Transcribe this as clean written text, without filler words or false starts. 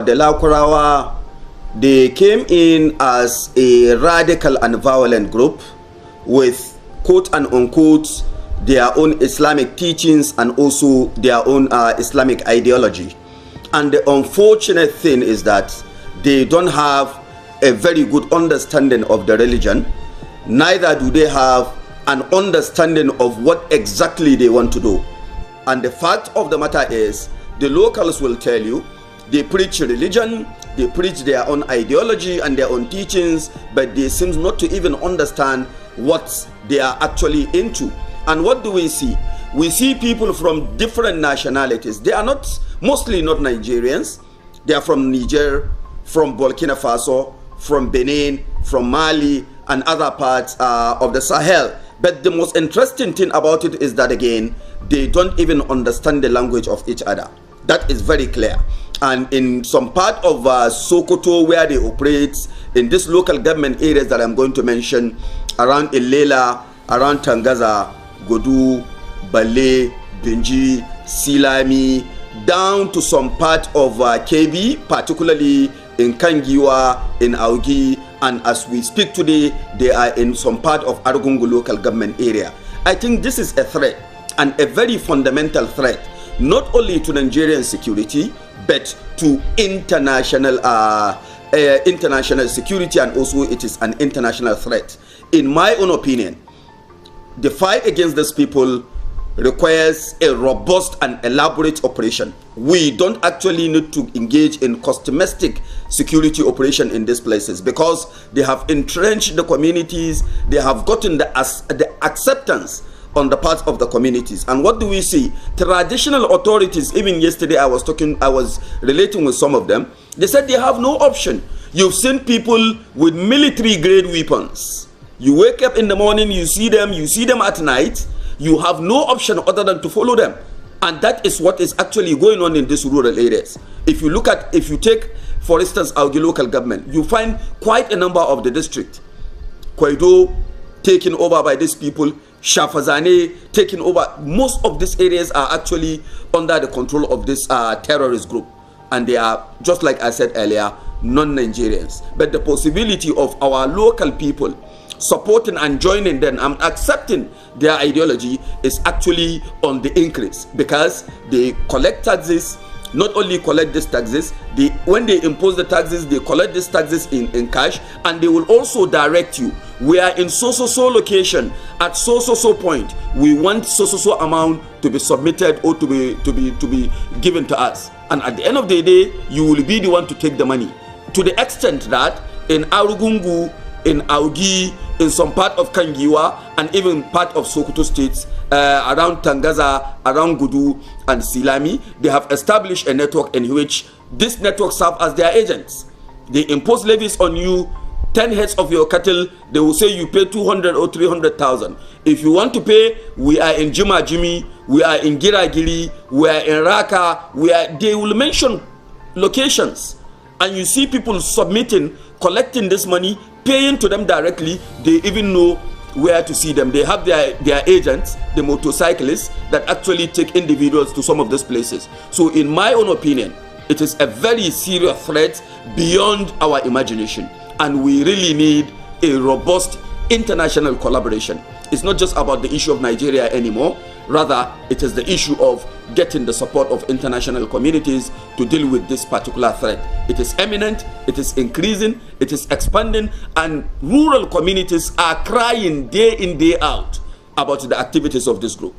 The Lakurawa, they came in as a radical and violent group with quote and unquote their own Islamic teachings and also their own Islamic ideology. And the unfortunate thing is that they don't have a very good understanding of the religion, neither do they have an understanding of what exactly they want to do. And the fact of the matter is, the locals will tell you, they preach religion, they preach their own ideology and their own teachings, but they seem not to even understand what they are actually into. And what do we see? We see people from different nationalities. They are mostly not Nigerians. They are from Niger, from Burkina Faso, from Benin, from Mali, and other parts of the Sahel. But the most interesting thing about it is that, again, they don't even understand the language of each other. That is very clear. And in some part of Sokoto, where they operate, in these local government areas that I'm going to mention, around Ilela, around Tangaza, Godu, Bale, Benji, Silami, down to some part of KB, particularly in Kangiwa, in Augi, and as we speak today, they are in some part of Argungu local government area. I think this is a threat, and a very fundamental threat, not only to Nigerian security, but to international security, and also it is an international threat. In my own opinion, the fight against these people requires a robust and elaborate operation. We don't actually need to engage in customized security operation in these places, because they have entrenched the communities, they have gotten the acceptance on the part of the communities. And what do we see? Traditional authorities, even yesterday I was relating with some of them, they said they have no option. You've seen people with military grade weapons. You wake up in the morning, you see them at night, you have no option other than to follow them. And that is what is actually going on in these rural areas. If you take, for instance, Augi local government, you find quite a number of the district. Kwaido taken over by these people, Shafazane taken over. Most of these areas are actually under the control of this terrorist group. And they are, just like I said earlier, non-Nigerians. But the possibility of our local people supporting and joining them and accepting their ideology is actually on the increase, because they collect taxes. Not only collect these taxes, when they impose the taxes, they collect these taxes in cash, and they will also direct you. We are in so location at so point. We want so amount to be submitted or to be given to us. And at the end of the day, you will be the one to take the money. To the extent that in Arugungu, in Augi, in some part of Kangiwa, and even part of Sokoto states, around Tangaza, around Gudu and Silami, they have established a network in which this network serve as their agents. They impose levies on you, 10 heads of your cattle, they will say you pay 200 or 300,000. If you want to pay, we are in Juma Jimi, we are in Giragiri, we are in Raka, they will mention locations. And you see people submitting, collecting this money, paying to them directly. They even know where to see them. They have their agents, the motorcyclists, that actually take individuals to some of these places. So in my own opinion, it is a very serious threat beyond our imagination. And we really need a robust international collaboration. It's not just about the issue of Nigeria anymore. Rather, it is the issue of getting the support of international communities to deal with this particular threat. It is imminent, it is increasing, it is expanding, and rural communities are crying day in, day out about the activities of this group.